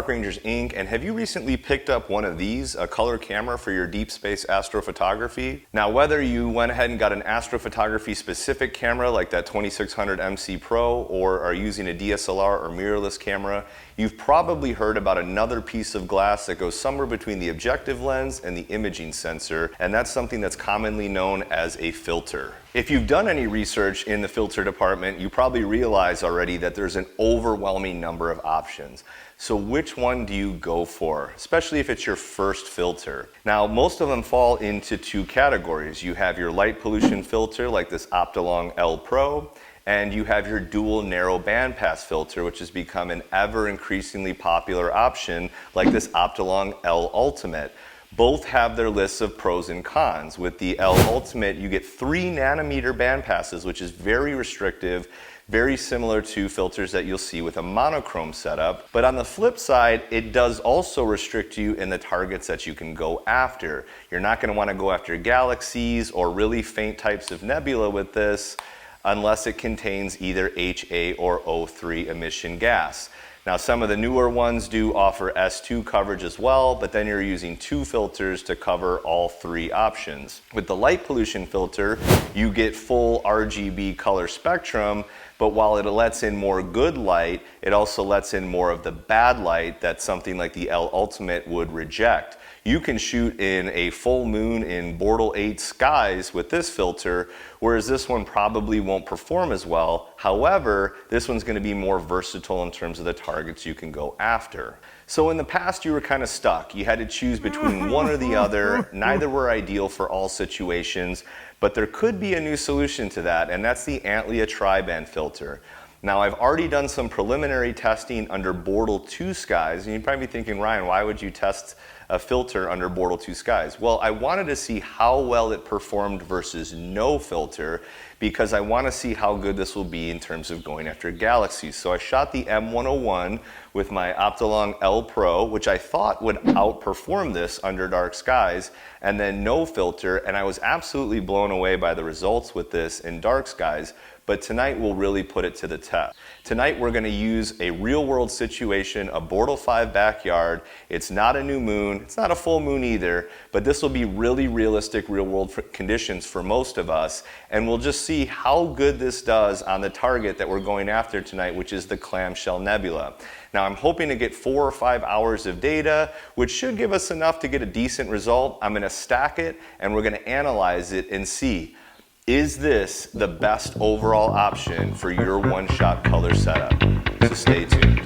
Park Rangers Inc. And have you recently picked up one of these, a color camera for your deep space astrophotography? Now, whether you went ahead and got an astrophotography specific camera like that 2600 MC Pro, or are using a DSLR or mirrorless camera, you've probably heard about another piece of glass that goes somewhere between the objective lens and the imaging sensor, and that's something that's commonly known as a filter. If you've done any research in the filter department, you probably realize already that there's an overwhelming number of options. So which one do you go for, especially if it's your first filter? Now, most of them fall into two categories. You have your light pollution filter like this Optolong L Pro, and you have your dual narrow bandpass filter, which has become an ever increasingly popular option like this Optolong L Ultimate. Both have their lists of pros and cons. With the L Ultimate, you get 3 nanometer band passes, which is very restrictive, very similar to filters that you'll see with a monochrome setup. But on the flip side, it does also restrict you in the targets that you can go after. You're not going to want to go after galaxies or really faint types of nebula with this unless it contains either HA or O3 emission gas. Now, some of the newer ones do offer S2 coverage as well, but then you're using 2 filters to cover all 3 options. With the light pollution filter, you get full RGB color spectrum, but while it lets in more good light, it also lets in more of the bad light that something like the L Ultimate would reject. You can shoot in a full moon in Bortle 8 skies with this filter, whereas this one probably won't perform as well. However, this one's going to be more versatile in terms of the targets you can go after. So in the past, you were kind of stuck. You had to choose between one or the other. Neither were ideal for all situations, but there could be a new solution to that, and that's the Antlea Triband filter. Now, I've already done some preliminary testing under Bortle 2 skies, and you'd probably be thinking, Ryan, why would you test a filter under Bortle 2 skies? Well, I wanted to see how well it performed versus no filter, because I want to see how good this will be in terms of going after galaxies. So I shot the M101 with my Optolong L Pro, which I thought would outperform this under dark skies, and then no filter, and I was absolutely blown away by the results with this in dark skies. But tonight we'll really put it to the test. Tonight we're going to use a real world situation, a Bortle 5 backyard. It's not a new moon, it's not a full moon either, but this will be really realistic real world conditions for most of us, and we'll just see how good this does on the target that we're going after tonight, which is the Clamshell Nebula. Now, I'm hoping to get 4 or 5 hours of data, which should give us enough to get a decent result. I'm going to stack it and we're going to analyze it and see, is this the best overall option for your one-shot color setup? So stay tuned.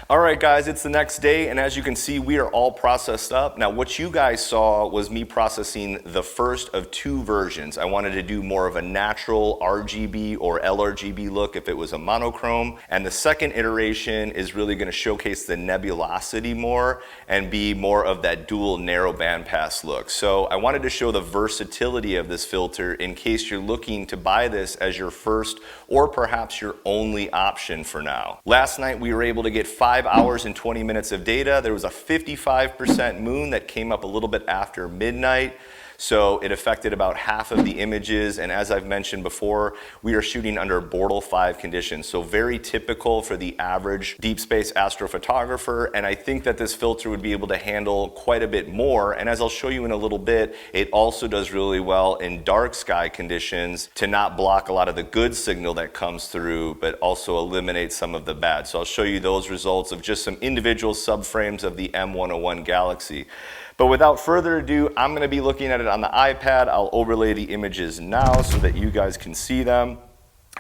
Alright guys, it's the next day, and as you can see, we are all processed up. Now, what you guys saw was me processing the first of 2 versions. I wanted to do more of a natural RGB or LRGB look if it was a monochrome, and the second iteration is really going to showcase the nebulosity more and be more of that dual narrow bandpass look. So I wanted to show the versatility of this filter in case you're looking to buy this as your first or perhaps your only option for now. Last night we were able to get 5 hours and 20 minutes of data. There was a 55% moon that came up a little bit after midnight. so it affected about half of the images. And as I've mentioned before, we are shooting under Bortle 5 conditions, so very typical for the average deep space astrophotographer. And I think that this filter would be able to handle quite a bit more. And as I'll show you in a little bit, it also does really well in dark sky conditions to not block a lot of the good signal that comes through, but also eliminate some of the bad. So I'll show you those results of just some individual subframes of the M101 Galaxy. But without further ado, I'm going to be looking at it on the iPad. I'll overlay the images now so that you guys can see them.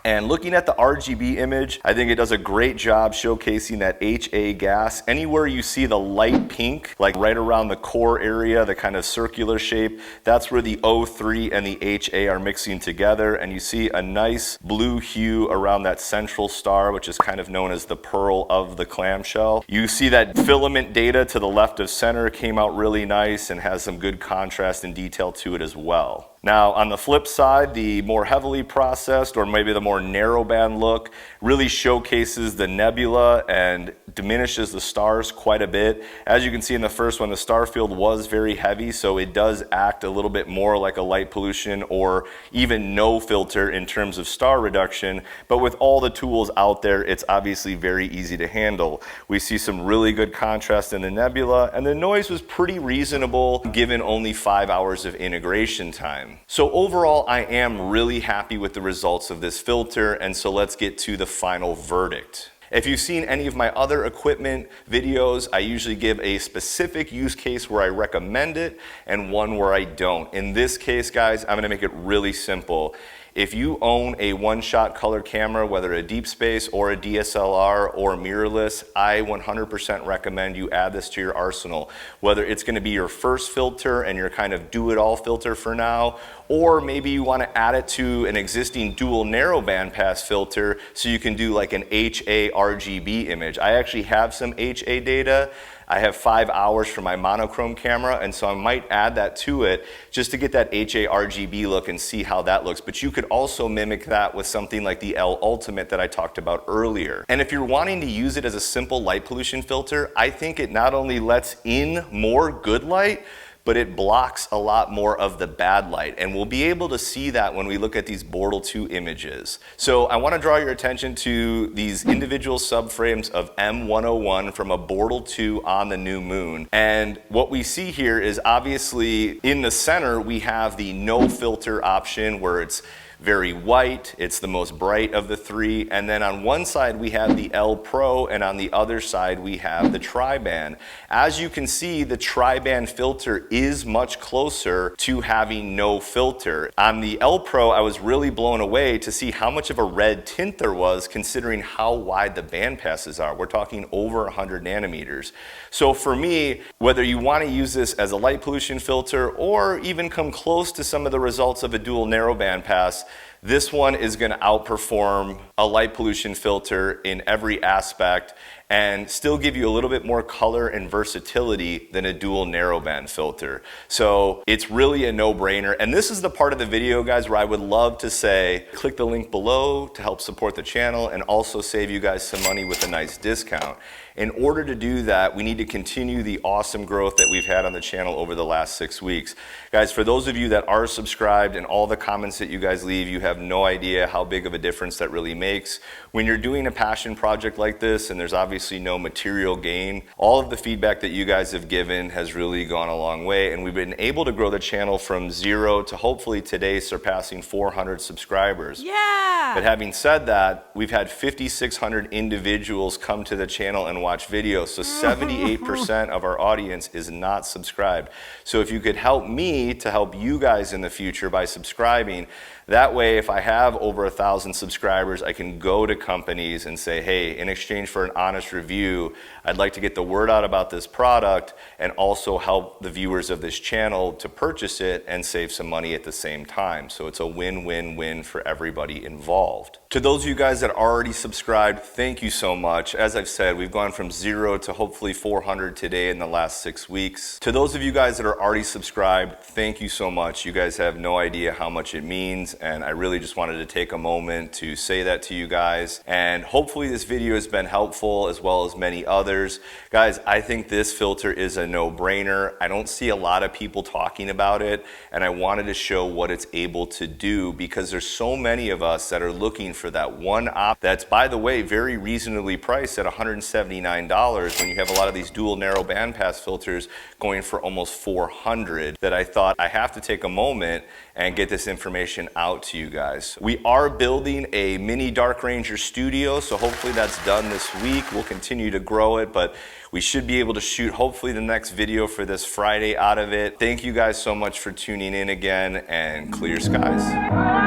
And looking at the RGB image, I think it does a great job showcasing that HA gas. Anywhere you see the light pink, like right around the core area, the kind of circular shape, that's where the O3 and the HA are mixing together. And you see a nice blue hue around that central star, which is kind of known as the pearl of the clamshell. You see that filament data to the left of center came out really nice and has some good contrast and detail to it as well. Now, on the flip side, the more heavily processed, or maybe the more narrowband look, really showcases the nebula and diminishes the stars quite a bit. As you can see in the first one, the Starfield was very heavy, so it does act a little bit more like a light pollution or even no filter in terms of star reduction. But with all the tools out there, it's obviously very easy to handle. We see some really good contrast in the nebula, and the noise was pretty reasonable given only 5 hours of integration time. So overall, I am really happy with the results of this filter, and so let's get to the final verdict. If you've seen any of my other equipment videos, I usually give a specific use case where I recommend it and one where I don't. In this case, guys, I'm gonna make it really simple. If you own a one-shot color camera, whether a deep space or a DSLR or mirrorless, I 100% recommend you add this to your arsenal. Whether it's going to be your first filter and your kind of do-it-all filter for now, or maybe you want to add it to an existing dual narrow bandpass filter so you can do like an HA RGB image. I actually have some HA data. I have 5 hours for my monochrome camera, and so I might add that to it just to get that HA RGB look and see how that looks. But you could also mimic that with something like the L Ultimate that I talked about earlier. And if you're wanting to use it as a simple light pollution filter, I think it not only lets in more good light, but it blocks a lot more of the bad light. And we'll be able to see that when we look at these Bortle 2 images. So I want to draw your attention to these individual subframes of M101 from a Bortle 2 on the new moon. And what we see here is obviously in the center, we have the no filter option where it's very white, it's the most bright of the three, and then on one side we have the L Pro, and on the other side we have the Triband. As you can see, the Triband filter is much closer to having no filter. On the L Pro, I was really blown away to see how much of a red tint there was considering how wide the band passes are. We're talking over 100 nanometers. So for me, whether you want to use this as a light pollution filter or even come close to some of the results of a dual narrowband pass, this one is going to outperform a light pollution filter in every aspect and still give you a little bit more color and versatility than a dual narrowband filter. So it's really a no-brainer. And this is the part of the video, guys, where I would love to say, click the link below to help support the channel and also save you guys some money with a nice discount. In order to do that, we need to continue the awesome growth that we've had on the channel over the last 6 weeks. Guys, for those of you that are subscribed and all the comments that you guys leave, you have no idea how big of a difference that really makes. When you're doing a passion project like this and there's obviously no material gain, all of the feedback that you guys have given has really gone a long way, and we've been able to grow the channel from 0 to hopefully today surpassing 400 subscribers. Yeah! But having said that, we've had 5,600 individuals come to the channel and watch videos, so 78% of our audience is not subscribed. So if you could help me to help you guys in the future by subscribing, that way if I have over 1,000 subscribers, I can go to companies and say, hey, in exchange for an honest review, I'd like to get the word out about this product and also help the viewers of this channel to purchase it and save some money at the same time. So it's a win-win-win for everybody involved. To those of you guys that are already subscribed, thank you so much. As I've said, we've gone from 0 to hopefully 400 today in the last 6 weeks. To those of you guys that are already subscribed, thank you so much. You guys have no idea how much it means. and I really just wanted to take a moment to say that to you guys. And hopefully this video has been helpful, as well as many others. Guys, I think this filter is a no-brainer. I don't see a lot of people talking about it, and I wanted to show what it's able to do, because there's so many of us that are looking for that one op that's, by the way, very reasonably priced at $179, when you have a lot of these dual narrow bandpass filters going for almost $400, that I thought I have to take a moment and get this information out to you guys. We are building a mini Dark Ranger studio, so hopefully that's done this week. We'll continue to grow it, but we should be able to shoot hopefully the next video for this Friday out of it. Thank you guys so much for tuning in again, and clear skies.